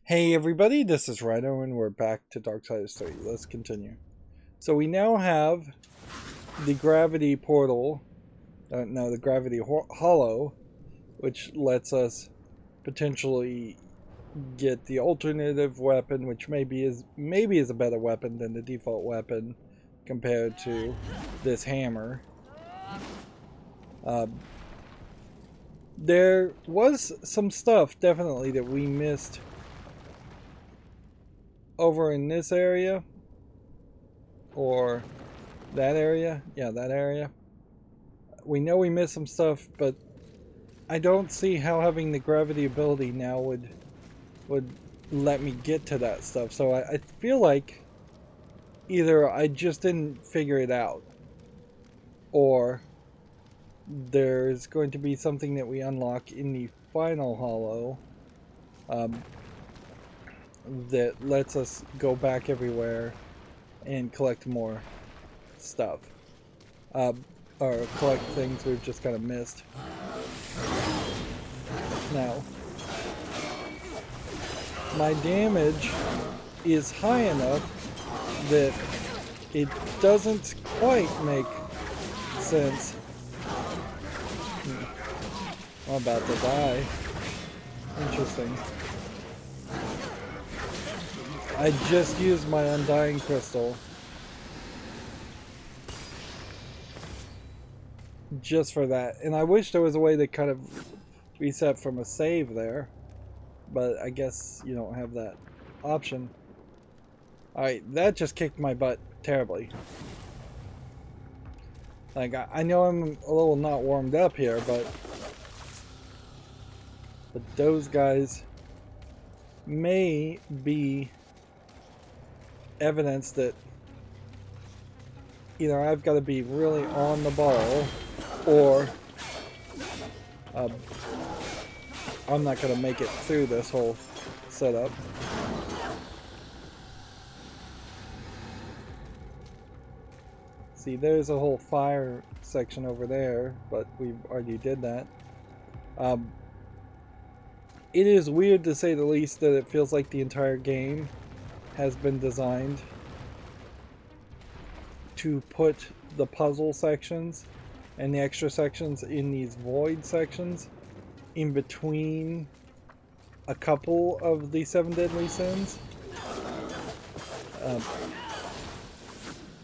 Hey everybody, this is Rydo and we're back to Darksiders 3. Let's continue. So we now have the gravity portal, the gravity hollow, which lets us potentially get the alternative weapon, which maybe is a better weapon than the default weapon compared to this hammer. There was some stuff definitely that we missed over in this area or that area. Yeah, that area. We know we missed some stuff, but I don't see how having the gravity ability now would let me get to that stuff. So I feel like either I just didn't figure it out, or there's going to be something that we unlock in the final hollow that lets us go back everywhere and collect more stuff. Or collect things we've just kind of missed. Now, my damage is high enough that it doesn't quite make sense. I'm about to die. Interesting. I just used my undying crystal just for that, and I wish there was a way to kind of reset from a save there, but I guess you don't have that option. Alright, that just kicked my butt terribly. Like, I know I'm a little not warmed up here, but those guys may be evidence that either I've got to be really on the ball, or I'm not going to make it through this whole setup. See, there's a whole fire section over there, but we already did that. It is weird, to say the least, that it feels like the entire game has been designed to put the puzzle sections and the extra sections in these void sections in between a couple of the 7 deadly sins.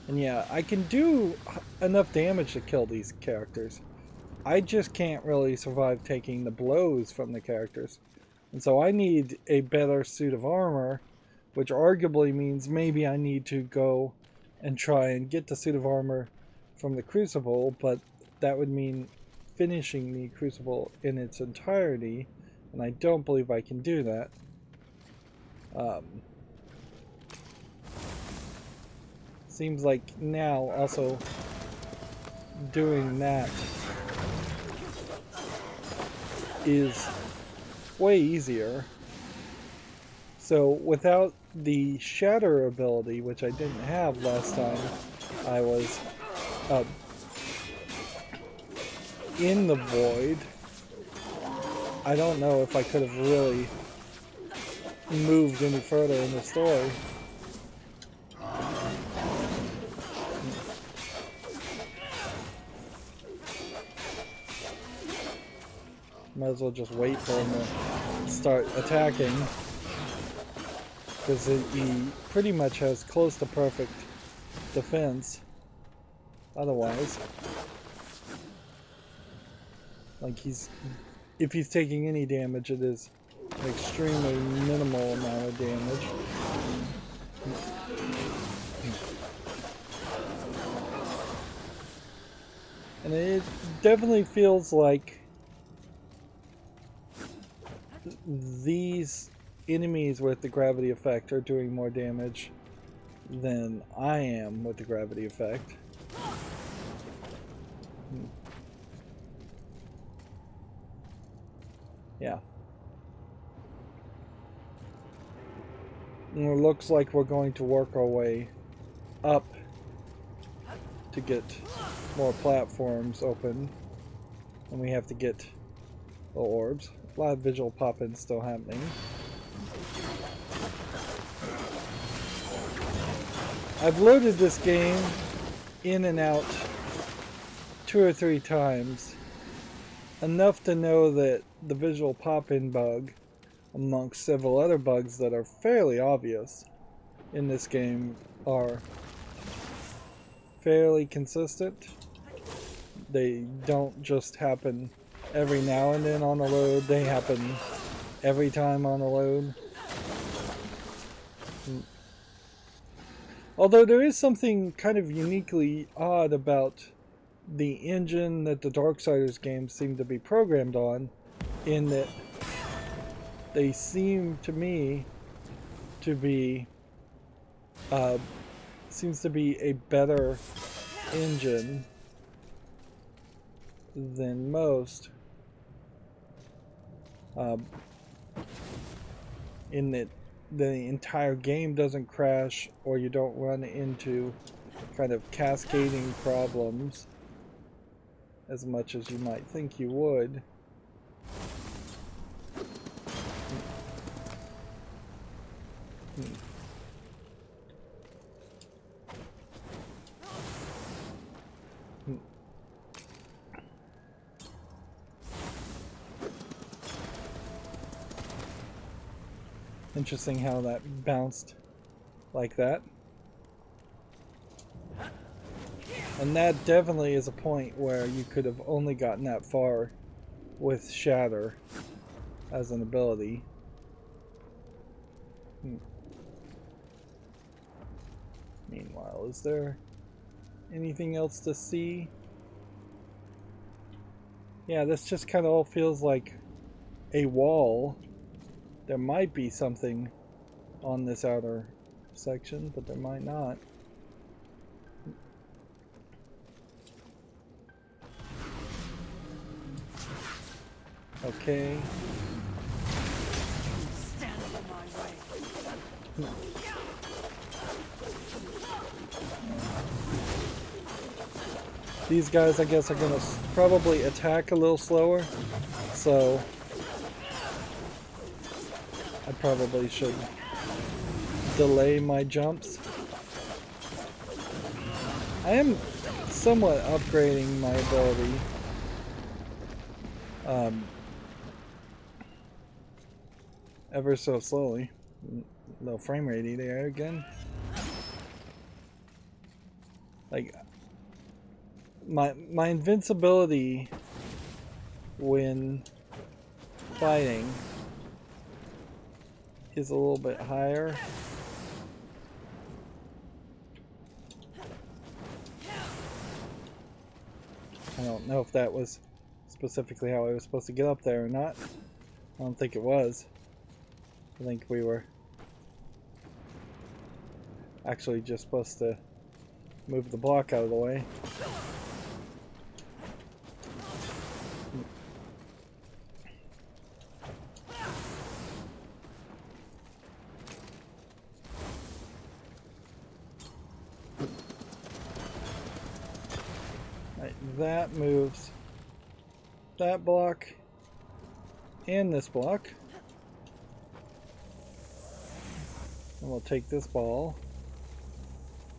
And yeah, I can do enough damage to kill these characters. I just can't really survive taking the blows from the characters. And so I need a better suit of armor, which arguably means maybe I need to go and try and get the suit of armor from the Crucible, but that would mean finishing the Crucible in its entirety, and I don't believe I can do that. Seems like now also doing that is way easier. So without the shatter ability, which I didn't have last time I was in the void, I don't know if I could have really moved any further in the story. Might as well just wait for him to start attacking, because he pretty much has close to perfect defense otherwise. Like, if he's taking any damage, it is an extremely minimal amount of damage. And it definitely feels like these enemies with the gravity effect are doing more damage than I am with the gravity effect. Yeah. And it looks like we're going to work our way up to get more platforms open. And we have to get the orbs. A lot of visual pop-ins still happening. I've loaded this game in and out 2 or 3 times. Enough to know that the visual pop-in bug, amongst several other bugs that are fairly obvious in this game, are fairly consistent. They don't just happen every now and then on a load, they happen every time on a load. Although there is something kind of uniquely odd about the engine that the Darksiders games seem to be programmed on, in that they seem to me to be seems to be a better engine than most, in that the entire game doesn't crash, or you don't run into kind of cascading problems as much as you might think you would. Interesting how that bounced like that. And that definitely is a point where you could have only gotten that far with Shatter as an ability. Meanwhile, is there anything else to see? Yeah, this just kind of all feels like a wall. There might be something on this outer section, but there might not. Okay. These guys, I guess, are going to probably attack a little slower, so I probably should delay my jumps. I am somewhat upgrading my ability. Ever so slowly. Low frame rate there again. Like, my invincibility when fighting is a little bit higher. I don't know if that was specifically how I was supposed to get up there or not. I don't think it was. I think we were actually just supposed to move the block out of the way. Right, that moves that block and this block. And we'll take this ball.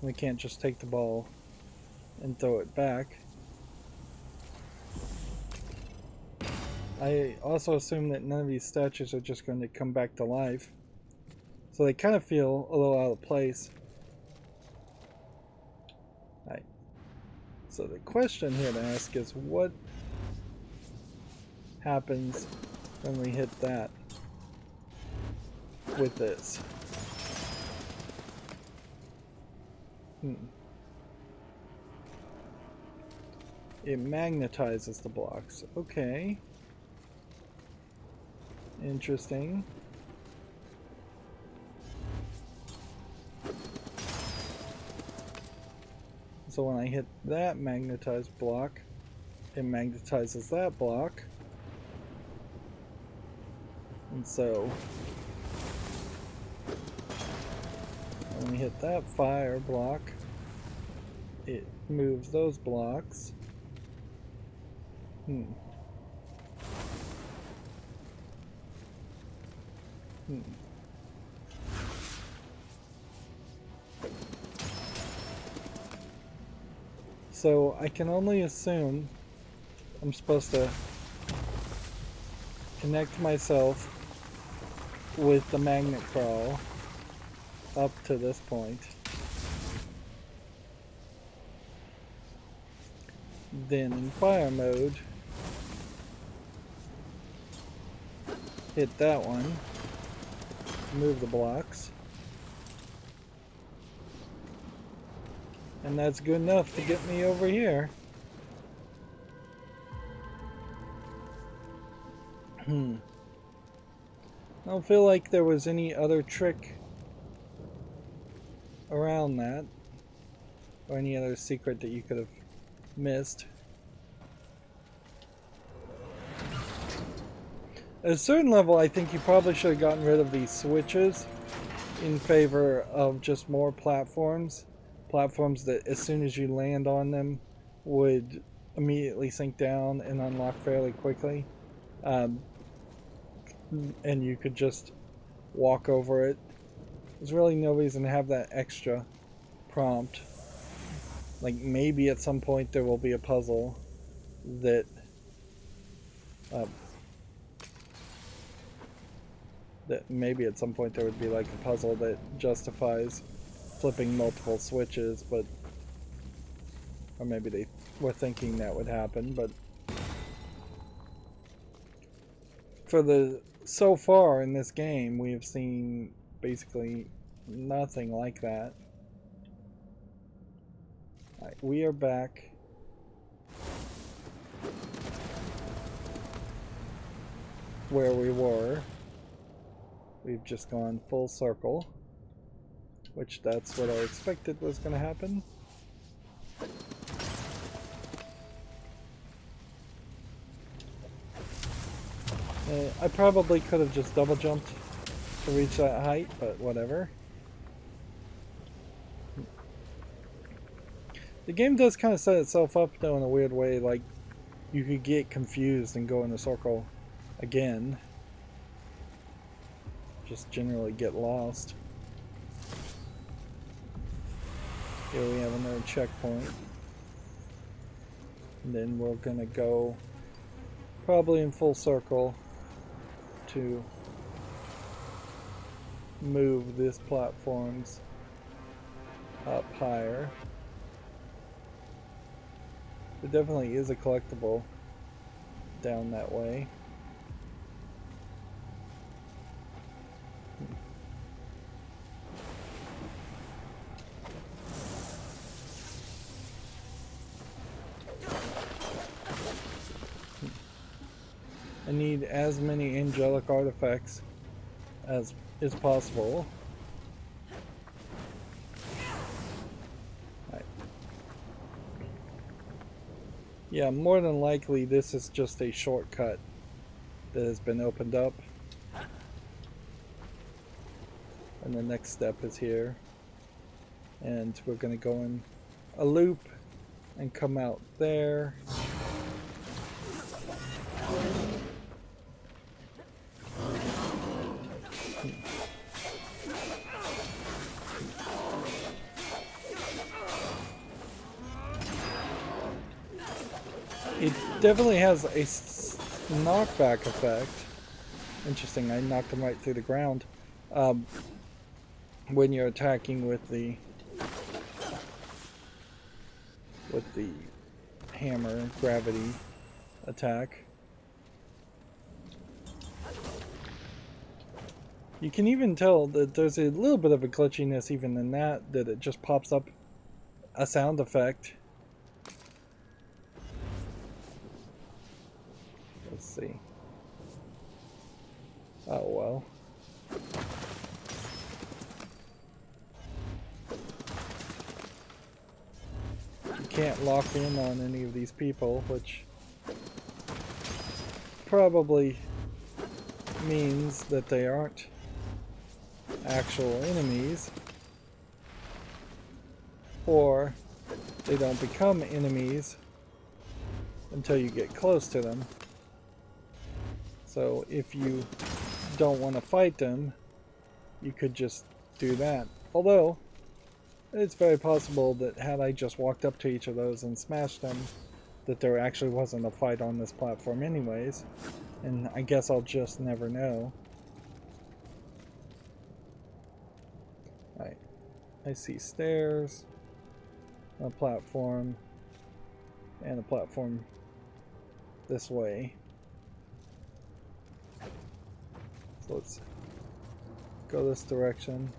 We can't just take the ball and throw it back. I also assume that none of these statues are just going to come back to life. So they kind of feel a little out of place. Right. So the question here to ask is, what happens when we hit that with this? It magnetizes the blocks. Okay. Interesting. So when I hit that magnetized block, it magnetizes that block. And so when we hit that fire block, it moves those blocks. So I can only assume I'm supposed to connect myself with the magnet crawl up to this point. Then in fire mode, hit that one, move the blocks, and that's good enough to get me over here. I don't feel like there was any other trick around that, or any other secret that you could have missed. At a certain level, I think you probably should have gotten rid of these switches in favor of just more platforms. Platforms that as soon as you land on them would immediately sink down and unlock fairly quickly. And you could just walk over it. There's really no reason to have that extra prompt. Like, maybe at some point there will be a puzzle that maybe at some point there would be like a puzzle that justifies flipping multiple switches, but or maybe they were thinking that would happen, but for the so far in this game we have seen basically nothing like that. Alright, we are back where we were. We've just gone full circle, which that's what I expected was going to happen. I probably could have just double jumped to reach that height, but whatever. The game does kind of set itself up though in a weird way, like you could get confused and go in a circle again. Just generally get lost. Here we have another checkpoint. And then we're gonna go probably in full circle to move this platforms up higher. There definitely is a collectible down that way. I need as many angelic artifacts as is possible. Right. Yeah, more than likely this is just a shortcut that has been opened up. And the next step is here. And we're going to go in a loop and come out there. It definitely has a knockback effect. Interesting, I knocked him right through the ground. When you're attacking with the hammer gravity attack. You can even tell that there's a little bit of a glitchiness even in that it just pops up a sound effect. Let's see. Oh well. You can't lock in on any of these people, which probably means that they aren't actual enemies, or they don't become enemies until you get close to them. So if you don't want to fight them, you could just do that. Although, it's very possible that had I just walked up to each of those and smashed them, that there actually wasn't a fight on this platform anyways. And I guess I'll just never know. Alright. I see stairs, a platform, and a platform this way. So let's go this direction.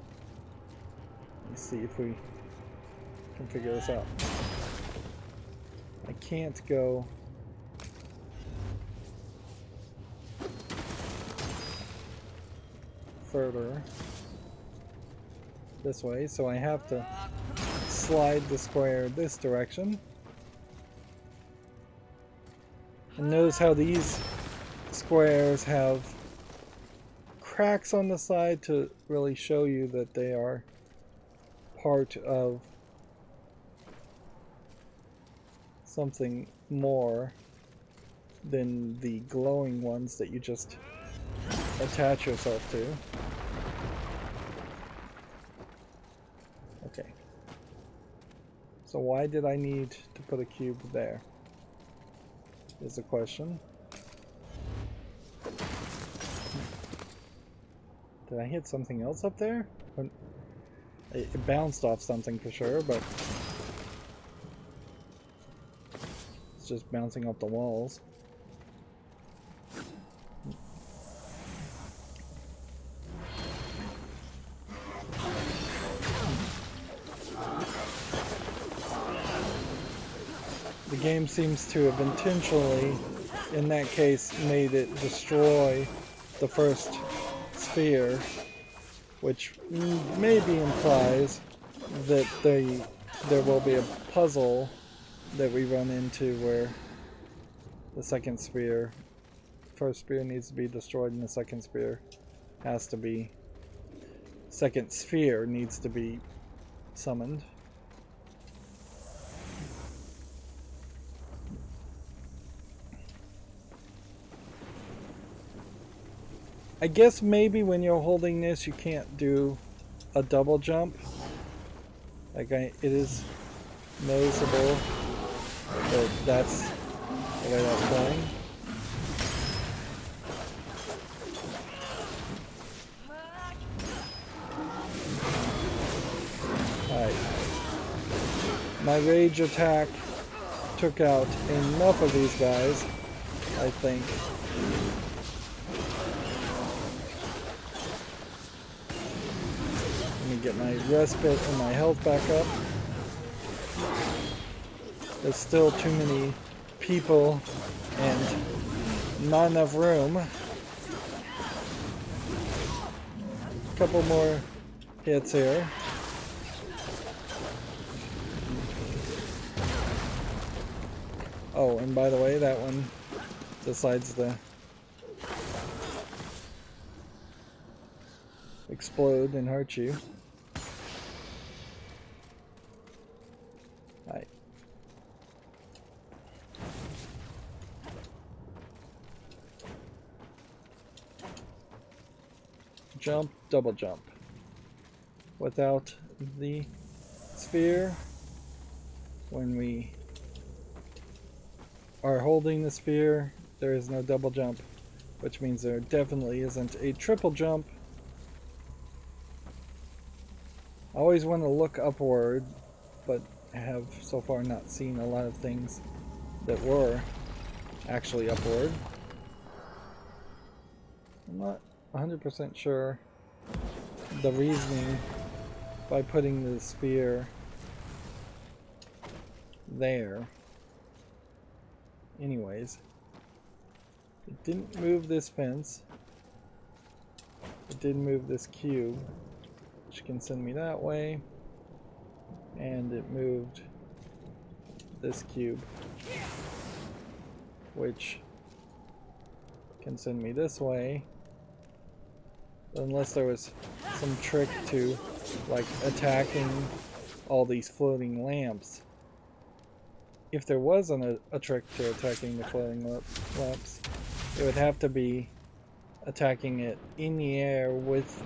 Let's see if we can figure this out. I can't go further this way, so I have to slide the square this direction. And notice how these squares have cracks on the side to really show you that they are part of something more than the glowing ones that you just attach yourself to. Okay. So why did I need to put a cube there? Is the question. Did I hit something else up there? It bounced off something for sure, but it's just bouncing off the walls. The game seems to have intentionally, in that case, made it destroy the first sphere, which maybe implies that there will be a puzzle that we run into where the second sphere, first sphere needs to be destroyed and the second sphere has to be, second sphere needs to be summoned. I guess maybe when you're holding this you can't do a double jump. Like it is noticeable that that's the way that's playing. Alright. My rage attack took out enough of these guys, I think. Get my respite and my health back up. There's still too many people and not enough room. A couple more hits here. Oh, and by the way, that one decides to explode and hurt you. Alright. Jump, double jump. Without the sphere, when we are holding the sphere, there is no double jump, which means there definitely isn't a triple jump. I always want to look upward, but have so far not seen a lot of things that were actually upward. I'm not 100% sure the reasoning by putting the sphere there. Anyways, it didn't move this fence. It did move this cube, which can send me that way. And it moved this cube, which can send me this way. Unless there was some trick to, like, attacking all these floating lamps. If there wasn't a trick to attacking the floating lamps, it would have to be attacking it in the air with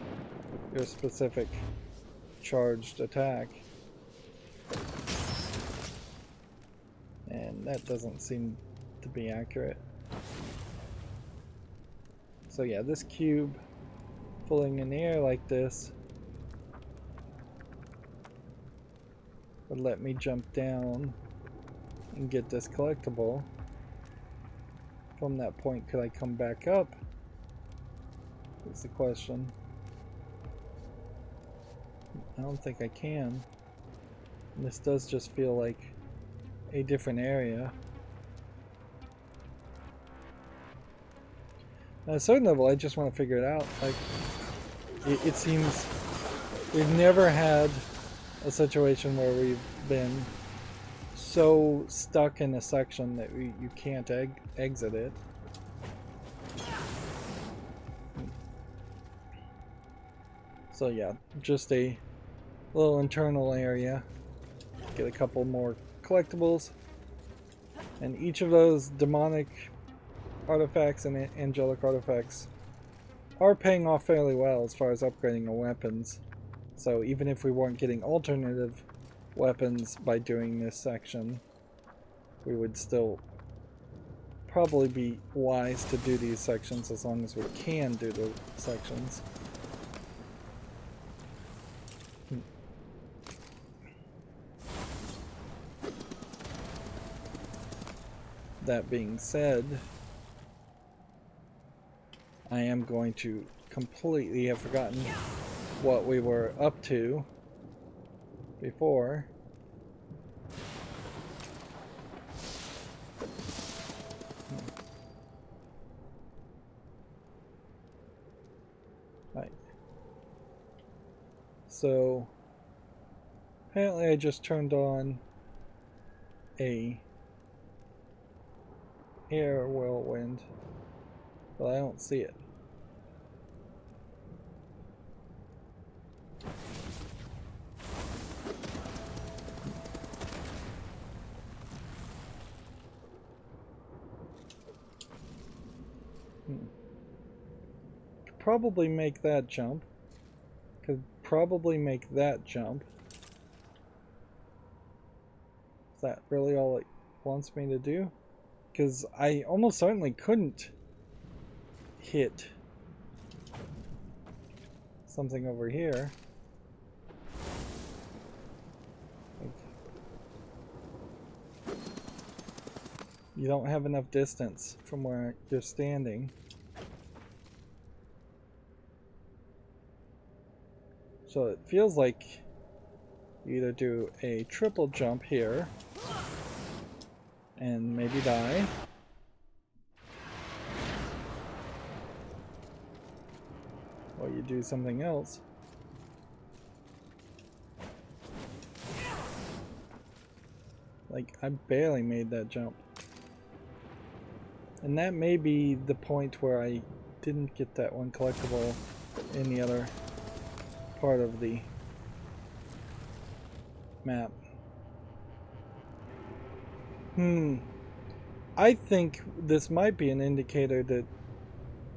your specific charged attack. that doesn't seem to be accurate. So yeah, this cube floating in the air like this would let me jump down and get this collectible. From that point, could I come back up? Is the question. I don't think I can. And this does just feel like a different area. At a certain level, I just want to figure it out. Like, it seems we've never had a situation where we've been so stuck in a section that you can't exit it. So yeah, just a little internal area. Get a couple more collectibles. And each of those demonic artifacts and angelic artifacts are paying off fairly well as far as upgrading our weapons. So even if we weren't getting alternative weapons by doing this section, we would still probably be wise to do these sections as long as we can do the sections. That being said, I am going to completely have forgotten what we were up to before. Right. So apparently I just turned on a air whirlwind, but I don't see it. Could probably make that jump. Could probably make that jump. Is that really all it wants me to do? Because I almost certainly couldn't hit something over here. You don't have enough distance from where you're standing. So it feels like you either do a triple jump here and maybe die, or you do something else. Like, I barely made that jump. And that may be the point where I didn't get that one collectible in the other part of the map. I think this might be an indicator that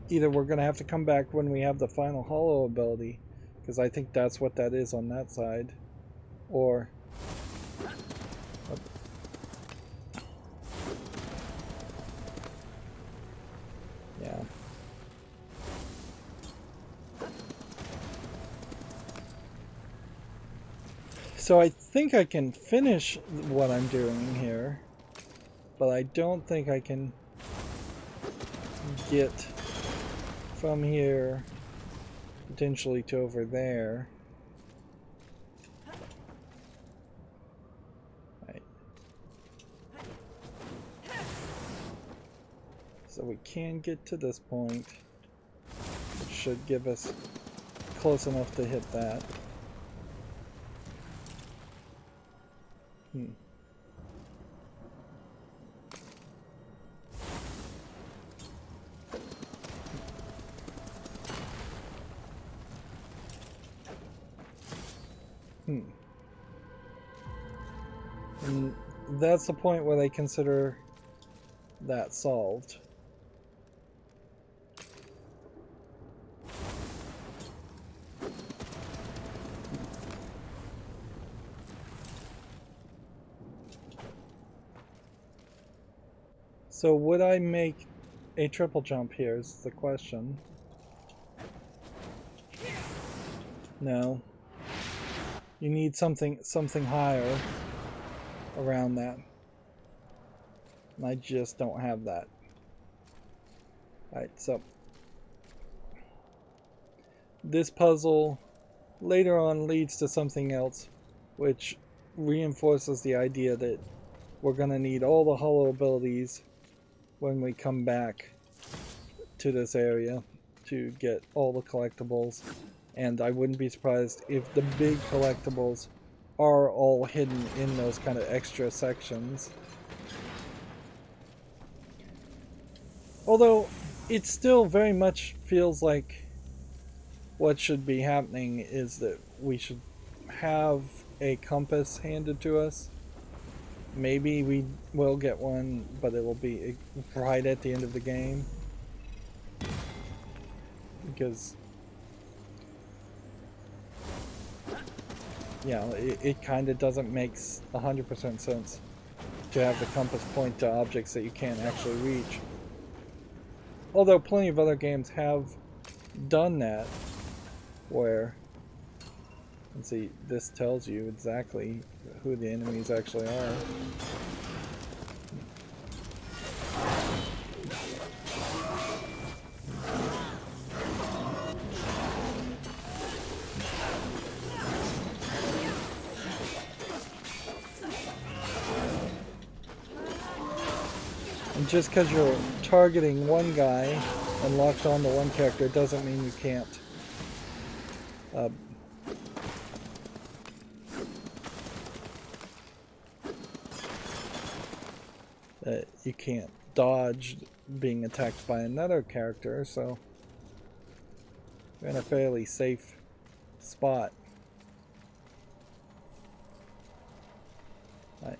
either we're going to have to come back when we have the final hollow ability, because I think that's what that is on that side, or yeah. So I think I can finish what I'm doing here, but I don't think I can get from here potentially to over there. Right. So we can get to this point, which should give us close enough to hit that. And that's the point where they consider that solved. So would I make a triple jump here is the question. No. You need something higher around that. And I just don't have that. Alright, so this puzzle later on leads to something else, which reinforces the idea that we're going to need all the hollow abilities when we come back to this area to get all the collectibles. And I wouldn't be surprised if the big collectibles are all hidden in those kind of extra sections. Although it still very much feels like what should be happening is that we should have a compass handed to us. Maybe we will get one, but it will be right at the end of the game. Because, yeah, it kind of doesn't make 100% sense to have the compass point to objects that you can't actually reach. Although plenty of other games have done that, where, let's see, this tells you exactly who the enemies actually are. And just because you're targeting one guy and locked on to one character doesn't mean you can't you can't dodge being attacked by another character, so you're in a fairly safe spot. Right.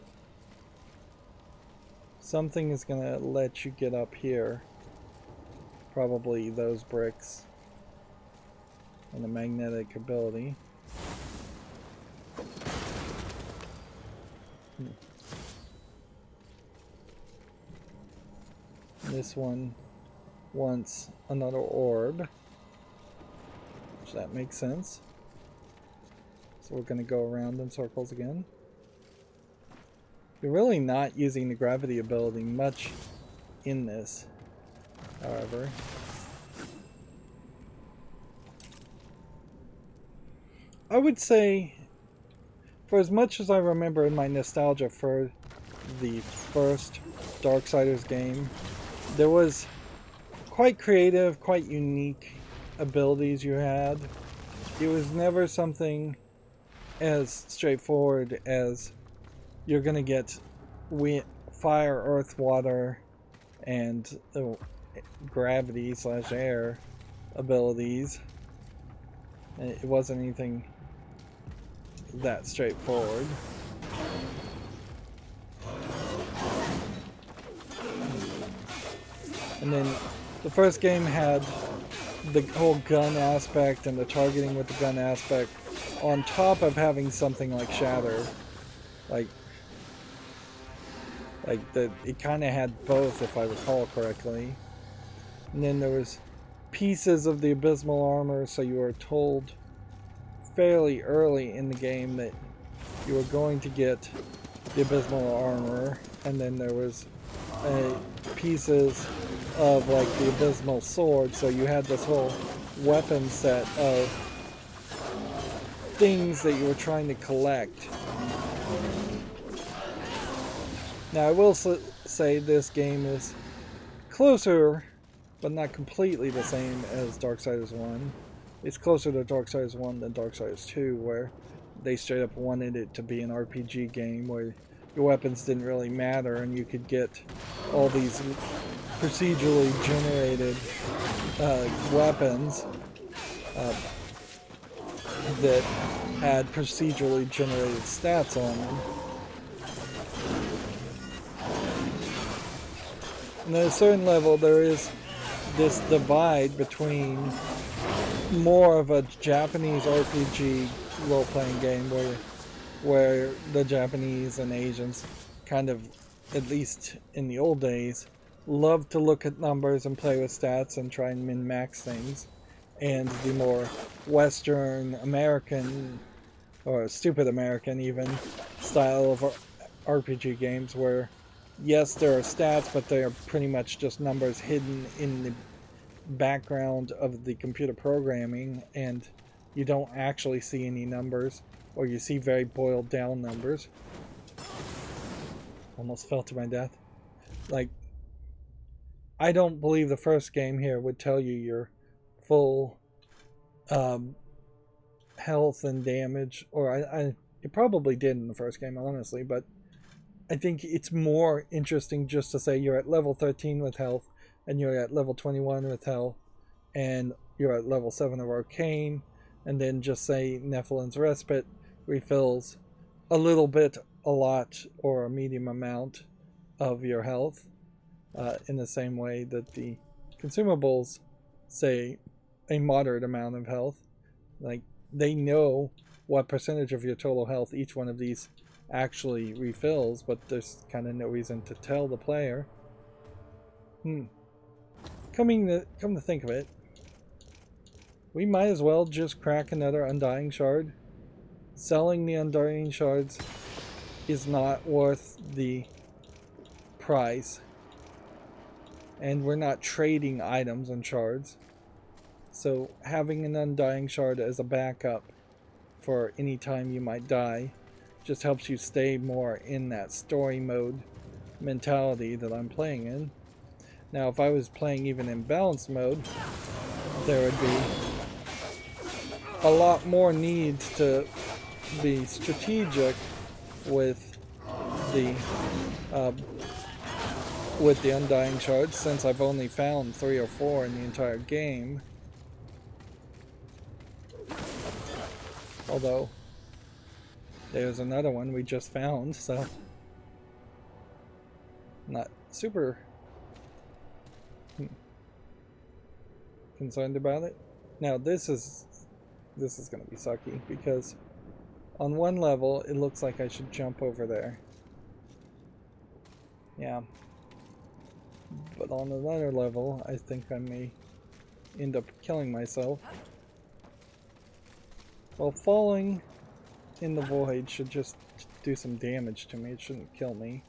Something is going to let you get up here. Probably those bricks and the magnetic ability. This one wants another orb, which that makes sense. So we're going to go around in circles again. You're really not using the gravity ability much in this, however. I would say, for as much as I remember in my nostalgia for the first Darksiders game, there was quite creative, quite unique abilities you had. It was never something as straightforward as you're going to get fire, earth, water, and gravity / air abilities. It wasn't anything that straightforward. And then the first game had the whole gun aspect and the targeting with the gun aspect on top of having something like shatter. It kind of had both, if I recall correctly. And then there was pieces of the abysmal armor, so you were told fairly early in the game that you were going to get the abysmal armor, and then there was pieces of like the abysmal sword, so you had this whole weapon set of things that you were trying to collect. Now I will say this game is closer, but not completely the same as Darksiders 1. It's closer to Darksiders 1 than Darksiders 2, where they straight up wanted it to be an RPG game where your weapons didn't really matter and you could get all these procedurally generated weapons that had procedurally generated stats on them. And at a certain level there is this divide between more of a Japanese RPG role-playing game where the Japanese and Asians kind of, at least in the old days, love to look at numbers and play with stats and try and min-max things. And the more Western American, or stupid American even, style of RPG games where, yes, there are stats, but they are pretty much just numbers hidden in the background of the computer programming, and you don't actually see any numbers, or you see very boiled down numbers. Almost fell to my death. Like, I don't believe the first game here would tell you your full health and damage, or it probably did in the first game, honestly, but I think it's more interesting just to say you're at level 13 with health, and you're at level 21 with health, and you're at level 7 of Arcane, and then just say Nephilim's Respite refills a little bit, a lot, or a medium amount of your health, in the same way that the consumables say a moderate amount of health. Like, they know what percentage of your total health each one of these actually refills, but there's kind of no reason to tell the player. Come to think of it, we might as well just crack another Undying Shard. Selling the Undying Shards is not worth the price, and we're not trading items and shards. So having an Undying Shard as a backup for any time you might die just helps you stay more in that story mode mentality that I'm playing in. Now, if I was playing even in balanced mode, there would be a lot more need to be strategic with the Undying Shards, since I've only found 3 or 4 in the entire game. Although, there's another one we just found, so not super concerned about it. Now this is going to be sucky, because on one level it looks like I should jump over there. Yeah. But on another level, I think I may end up killing myself. Well, falling in the void should just do some damage to me. It shouldn't kill me.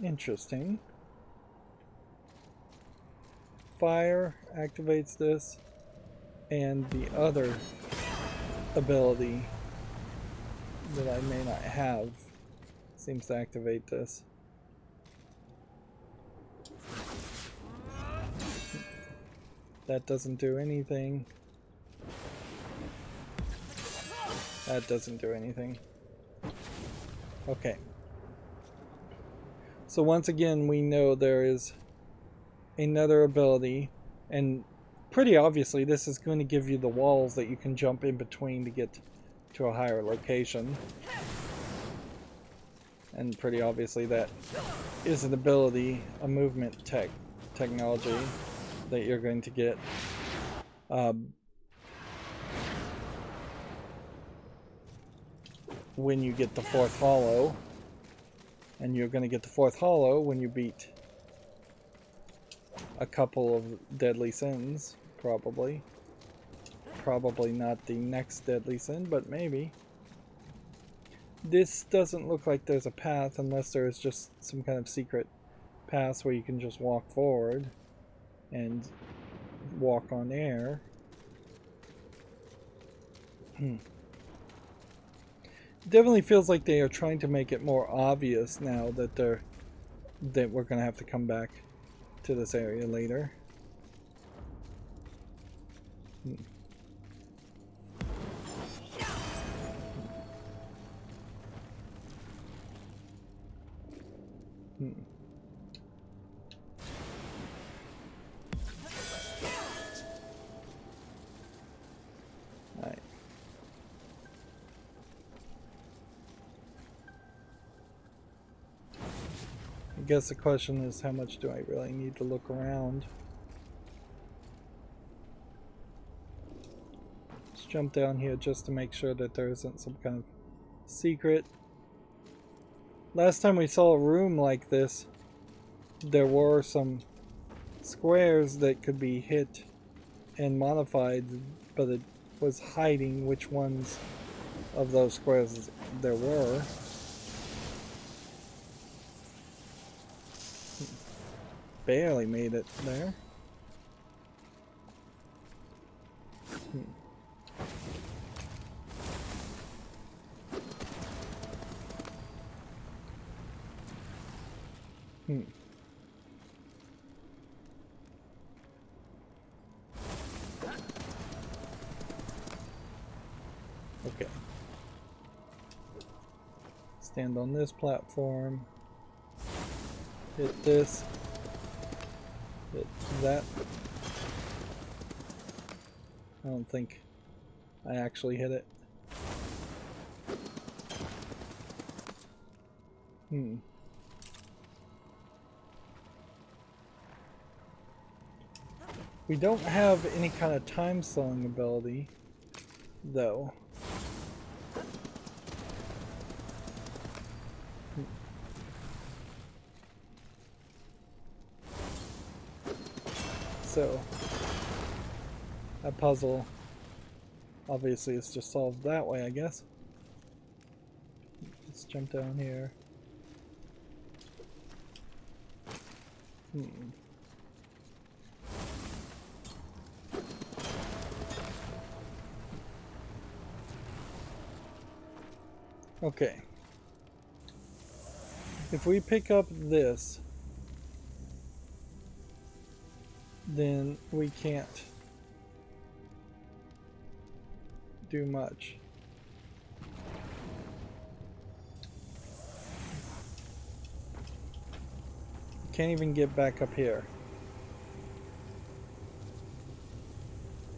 Interesting. Fire activates this, and the other ability that I may not have seems to activate this. That doesn't do anything. That doesn't do anything. Okay. So once again, we know there is another ability, and pretty obviously this is going to give you the walls that you can jump in between to get to a higher location. And pretty obviously that is an ability, a movement technology that you're going to get. When you get the 4th hollow, and you're going to get the 4th hollow when you beat a couple of deadly sins, probably. Probably not the next deadly sin, but maybe. This doesn't look like there's a path, unless there is just some kind of secret path where you can just walk forward and walk on air. Definitely feels like they are trying to make it more obvious now that we're going to have to come back to this area later. Alright. I guess the question is, how much do I really need to look around? Let's jump down here just to make sure that there isn't some kind of secret. Last time we saw a room like this, there were some squares that could be hit and modified, but it was hiding which ones of those squares there were. Barely made it there. Okay. Stand on this platform. Hit this. Hit that. I don't think I actually hit it. We don't have any kind of time slowing ability, though. So, that puzzle obviously is just solved that way, I guess. Let's jump down here. Okay. If we pick up this, then we can't do much. Can't even get back up here.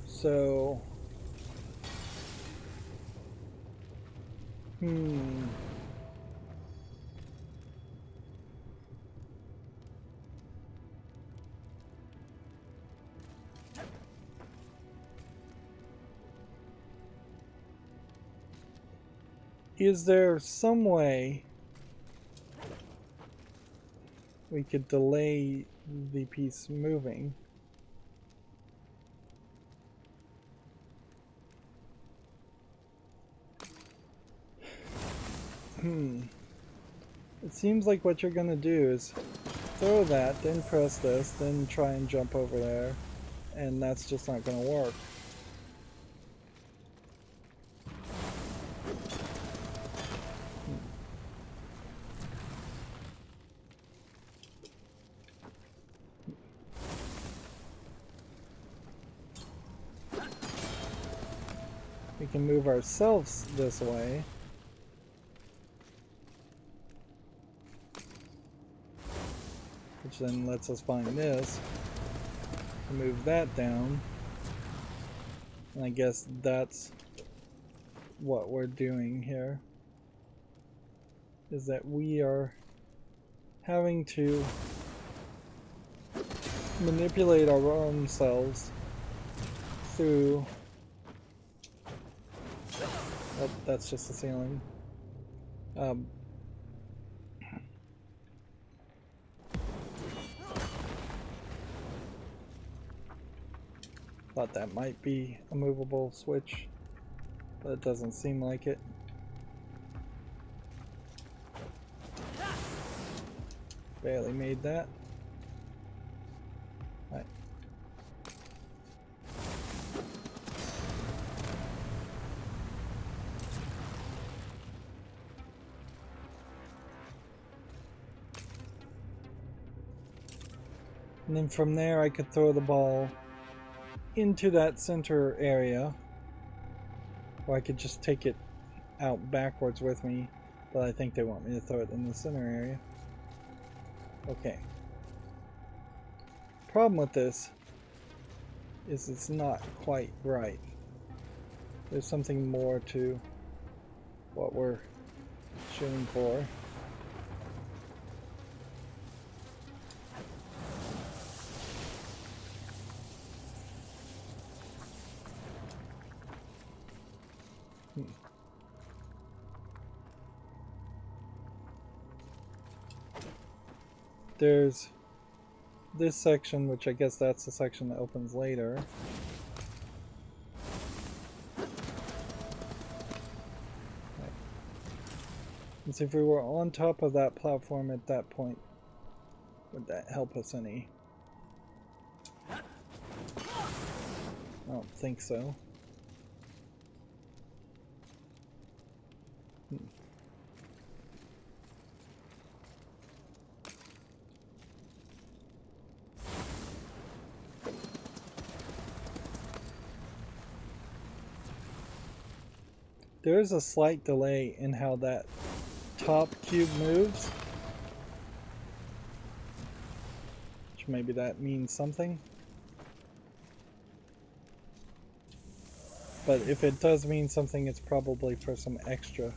So... Is there some way we could delay the piece moving? It seems like what you're gonna do is throw that, then press this, then try and jump over there, and that's just not gonna work. We can move ourselves this way. Which then lets us find this. Move that down. And I guess that's what we're doing here. Is that we are having to manipulate our own selves through... Oh, that's just the ceiling. Thought that might be a movable switch, but it doesn't seem like it. Barely made that. Right. And then from there I could throw the ball into that center area, or I could just take it out backwards with me, but I think they want me to throw it in the center area. Okay. Problem with this is it's not quite right. There's something more to what we're shooting for. there's this section, which I guess that's the section that opens later. And see, if we were on top of that platform at that point, would that help us any? I don't think so. There is a slight delay in how that top cube moves. Which maybe that means something. But if it does mean something, it's probably for some extra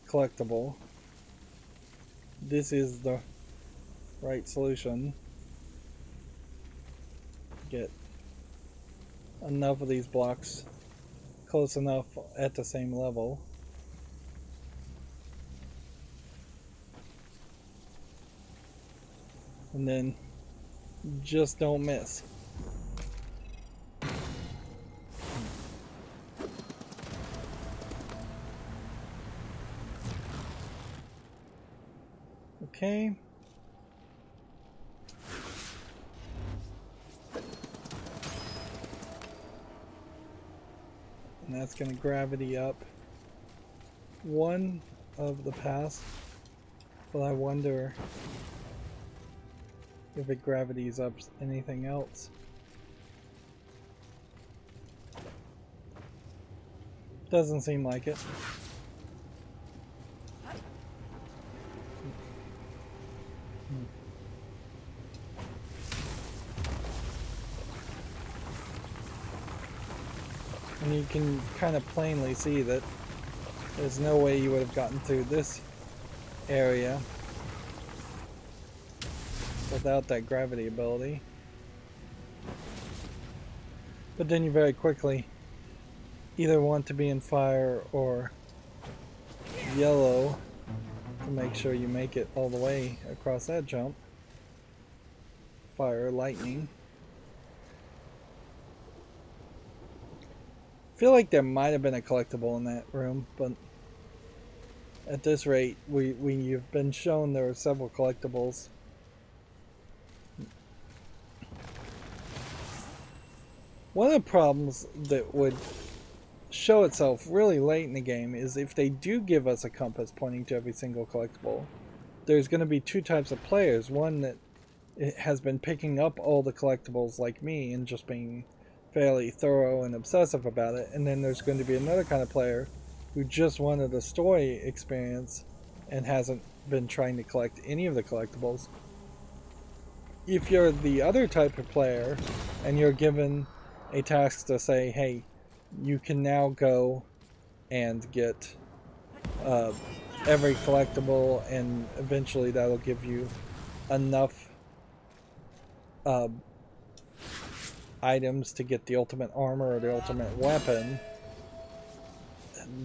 collectible. This is the right solution. Get enough of these blocks close enough at the same level. And then just don't miss. Okay. And that's going to gravity up one of the paths, but I wonder if it gravities up anything else. Doesn't seem like it. And you can kind of plainly see that there's no way you would have gotten through this area without that gravity ability. But then you very quickly either want to be in fire or yellow to make sure you make it all the way across that jump. Fire, lightning. I feel like there might have been a collectible in that room, but at this rate, you've been shown there are several collectibles. One of the problems that would show itself really late in the game is if they do give us a compass pointing to every single collectible, there's going to be two types of players. One that has been picking up all the collectibles like me and just being fairly thorough and obsessive about it, and then there's going to be another kind of player who just wanted a story experience and hasn't been trying to collect any of the collectibles. If you're the other type of player and you're given a task to say, hey, you can now go and get every collectible, and eventually that'll give you enough items to get the ultimate armor or the ultimate weapon,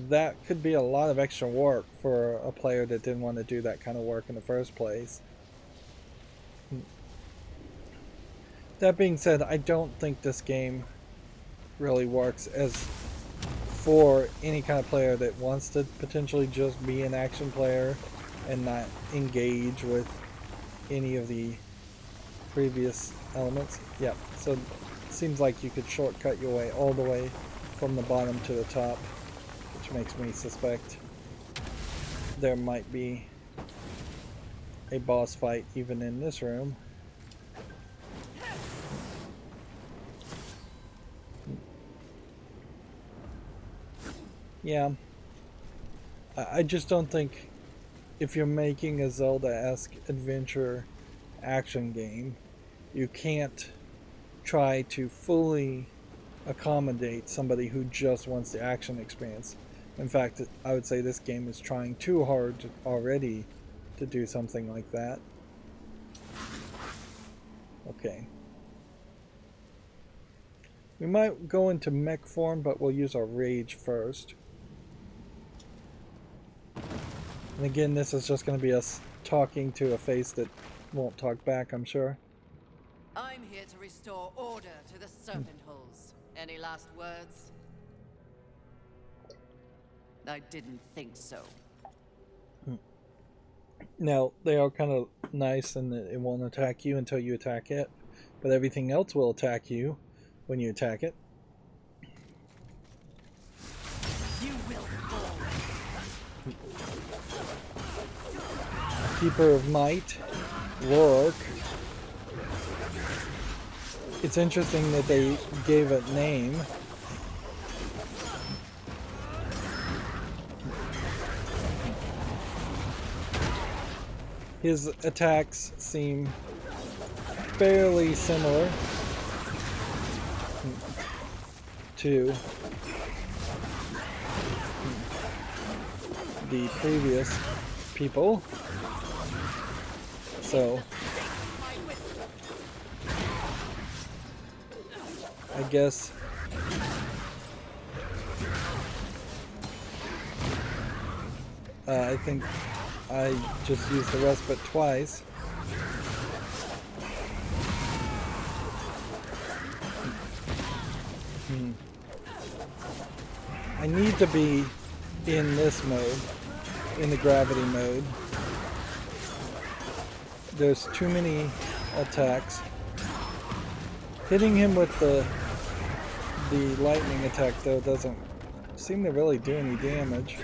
that could be a lot of extra work for a player that didn't want to do that kind of work in the first place. That being said, I don't think this game really works as for any kind of player that wants to potentially just be an action player and not engage with any of the previous elements. Yep, so seems like you could shortcut your way all the way from the bottom to the top, which makes me suspect there might be a boss fight even in this room. Yeah, I just don't think if you're making a Zelda-esque adventure action game, you can't try to fully accommodate somebody who just wants the action experience. In fact, I would say this game is trying too hard already to do something like that. Okay. We might go into mech form, but we'll use our rage first. And again, this is just going to be us talking to a face that Won't talk back, I'm sure. I'm here to restore order to the serpent holes. Any last words? I didn't think so. Now, they are kind of nice in that it won't attack you until you attack it, but everything else will attack you when you attack it. You will fall. Keeper of Might, Rourke. It's interesting that they gave it name. His attacks seem fairly similar to the previous people. So I guess I think I just used the respite twice. I need to be in this mode, in the gravity mode. There's too many attacks. Hitting him with the lightning attack though doesn't seem to really do any damage.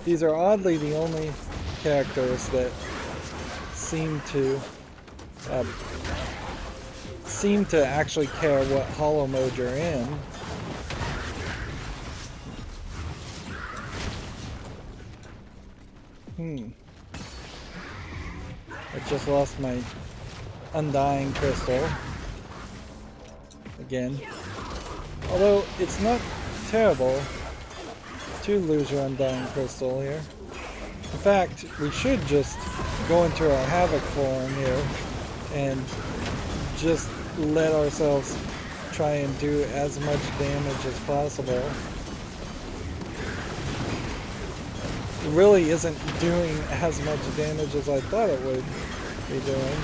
These are oddly the only characters that seem to actually care what hollow mode you're in. I just lost my undying crystal again. Although it's not terrible to lose your undying crystal here. In fact, we should just go into our havoc form here and just let ourselves try and do as much damage as possible. It really isn't doing as much damage as I thought it would be doing.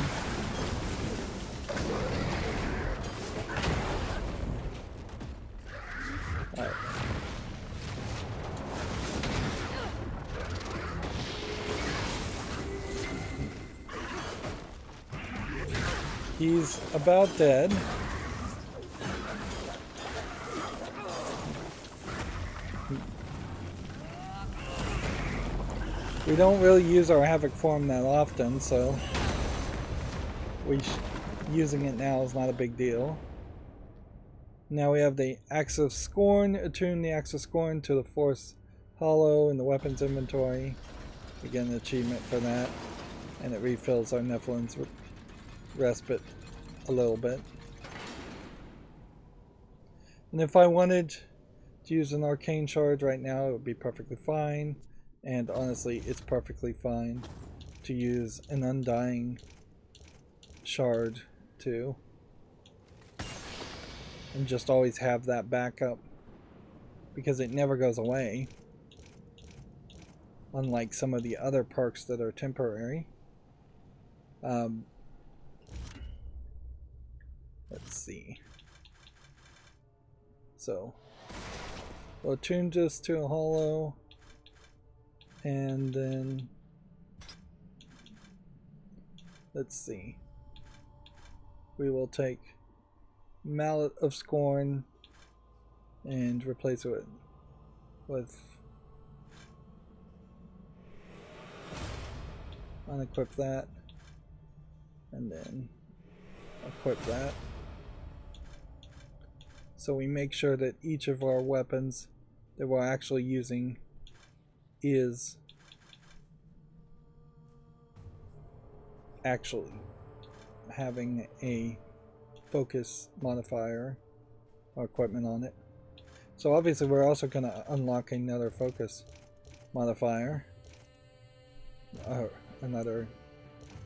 Alright. He's about dead. We don't really use our Havoc form that often, so using it now is not a big deal. Now we have the Axe of Scorn. Attune the Axe of Scorn to the Force Hollow in the weapons inventory. We get an achievement for that, and it refills our Nephilim's respite a little bit. And if I wanted to use an Arcane Shard right now, it would be perfectly fine. And honestly, it's perfectly fine to use an Undying Shard too. And just always have that backup, because it never goes away. Unlike some of the other perks that are temporary. Let's see. So, we'll attune this to a hollow. And then, let's see. We will take Mallet of Scorn and replace it with unequip that, and then equip that. So we make sure that each of our weapons that we're actually using is actually having a focus modifier or equipment on it. So obviously we're also going to unlock another focus modifier, or another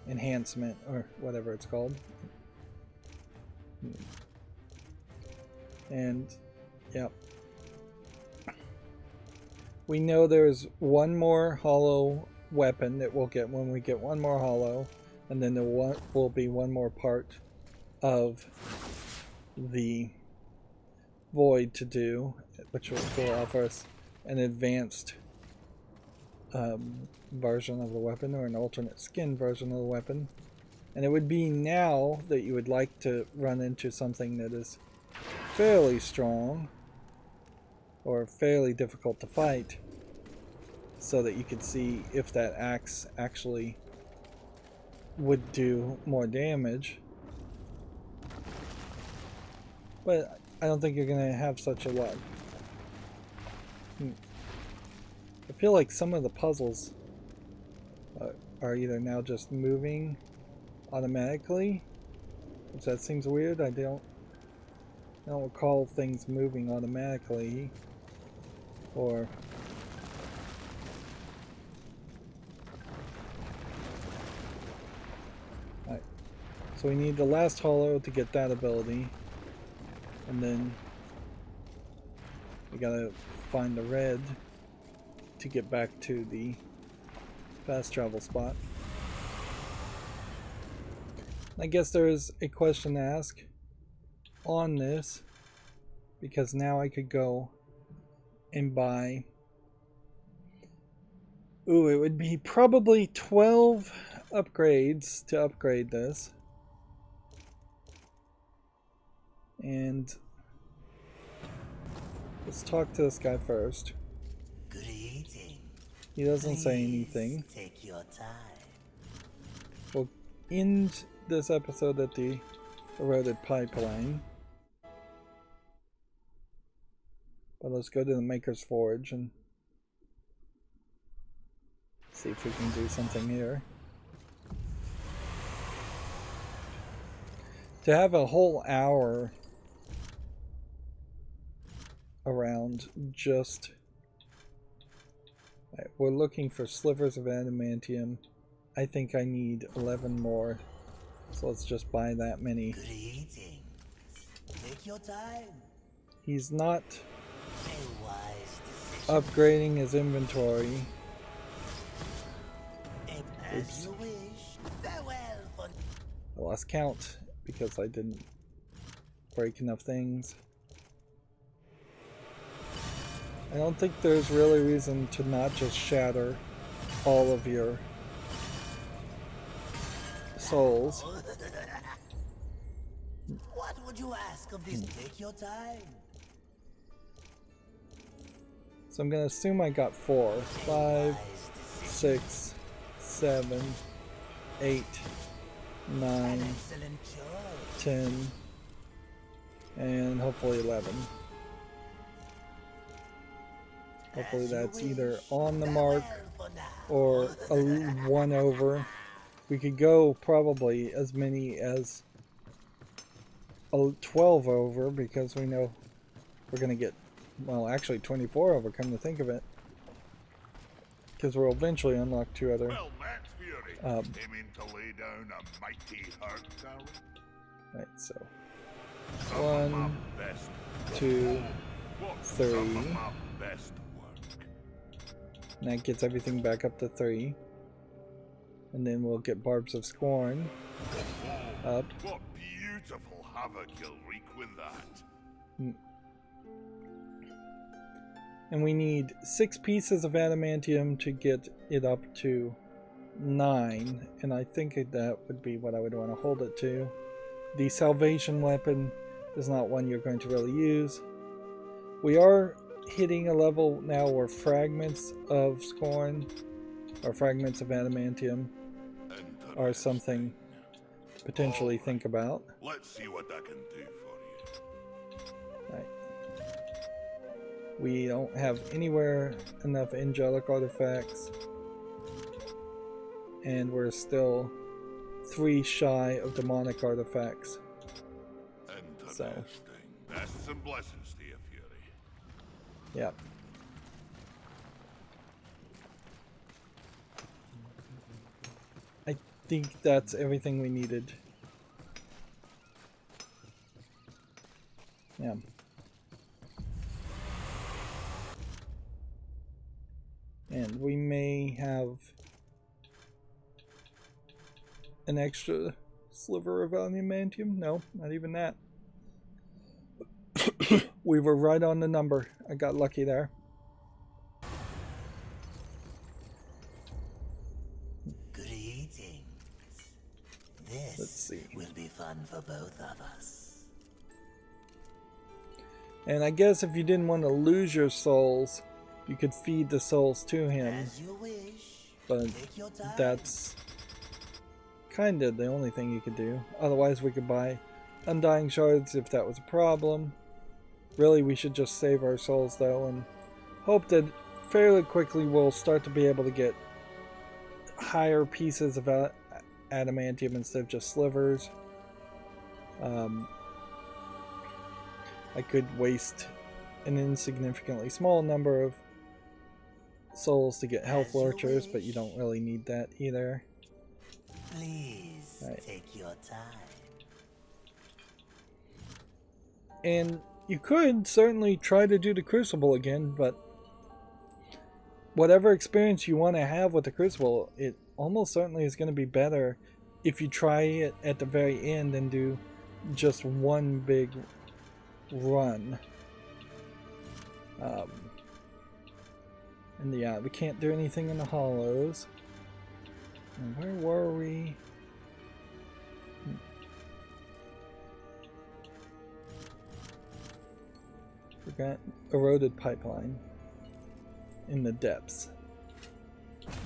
enhancement, or whatever it's called. And yep, We know there's one more hollow weapon that we'll get when we get one more hollow, and then there will be one more part of the void to do, which will offer us an advanced version of the weapon, or an alternate skin version of the weapon. And it would be now that you would like to run into something that is fairly strong or fairly difficult to fight, so that you could see if that axe actually would do more damage. But I don't think you're going to have such a lot. I feel like some of the puzzles are either now just moving automatically, which that seems weird. I don't recall things moving automatically, or alright. So we need the last hollow to get that ability, and then we gotta find the red to get back to the fast travel spot. I guess there is a question to ask on this, because now I could go and buy, it would be probably 12 upgrades to upgrade this. And let's talk to this guy first. Good eating. He doesn't say anything. Take your time. We'll end this episode at the eroded pipeline. But let's go to the Maker's Forge and see if we can do something here. To have a whole hour around just... Right, we're looking for slivers of adamantium. I think I need 11 more. So let's just buy that many. Good eating. Take your time. He's not A wise decision. upgrading his inventory. As you wish. Farewell for... I lost count because I didn't break enough things. I don't think there's really reason to not just shatter all of your souls. What would you ask of this? Take your time. So I'm gonna assume I got 4, 5, 6, 7, 8, 9, Excellent choice. 10, and hopefully 11. Hopefully that's either on the mark or a 1 over. We could go probably as many as a 12 over, because we know we're going to get, well, actually 24 over, come to think of it. Because we'll eventually unlock 2 other... Well, that's Fury. Aiming to lay down a mighty hurt, darling. Right, so... Some of my 1, best 2, work. 3. Some of my best work. And that gets everything back up to 3. And then we'll get Barbs of Scorn up. What beautiful havoc you'll wreak with that. And we need 6 pieces of adamantium to get it up to 9. And I think that would be what I would want to hold it to. The salvation weapon is not one you're going to really use. We are hitting a level now where fragments of scorn, or fragments of adamantium, are something to potentially think about. Let's see what I can do for you. Right. We don't have anywhere enough angelic artifacts, and we're still 3 shy of demonic artifacts. Interesting. Bests and blessings to you, Fury. Yeah. I think that's everything we needed. Yeah. And we may have an extra sliver of adamantium. No, not even that. We were right on the number. I got lucky there. Greetings. This Let's see. will be fun for both of us. And I guess if you didn't want to lose your souls, you could feed the souls to him. As you wish. But Take your time. that's kind of the only thing you could do. Otherwise, we could buy undying shards if that was a problem. Really, we should just save our souls though, and hope that fairly quickly we'll start to be able to get higher pieces of adamantium instead of just slivers. I could waste an insignificantly small number of souls to get health lurchers, but you don't really need that either. Please Right. take your time. And you could certainly try to do the Crucible again, but whatever experience you want to have with the Crucible, it almost certainly is going to be better if you try it at the very end and do just one big run. And yeah, we can't do anything in the hollows. And where were we? We got eroded pipeline in the depths.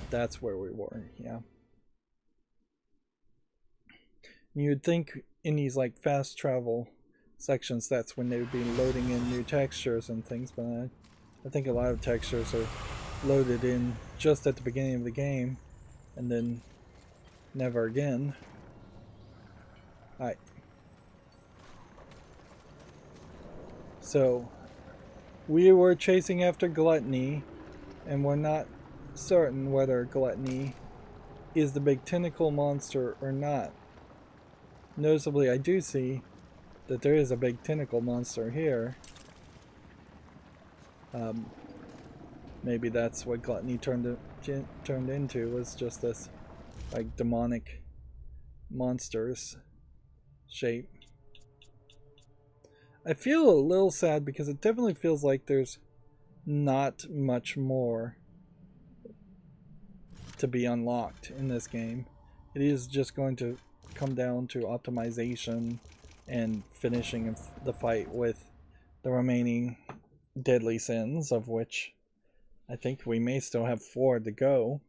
That's where we were, yeah. You'd think in these like fast travel sections that's when they would be loading in new textures and things, but I think a lot of textures are loaded in just at the beginning of the game and then never again. Alright. So we were chasing after Gluttony, and we're not certain whether Gluttony is the big tentacle monster or not. Noticeably, I do see that there is a big tentacle monster here. Maybe that's what Gluttony turned into, was just this like demonic monster's shape. I feel a little sad because it definitely feels like there's not much more to be unlocked in this game. It is just going to come down to optimization and finishing the fight with the remaining deadly sins, of which I think we may still have 4 to go.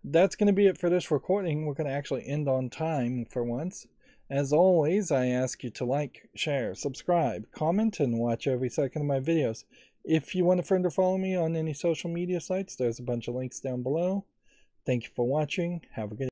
That's going to be it for this recording. We're going to actually end on time for once. As always, I ask you to like, share, subscribe, comment, and watch every second of my videos. If you want a friend or follow me on any social media sites, there's a bunch of links down below. Thank you for watching. Have a good day.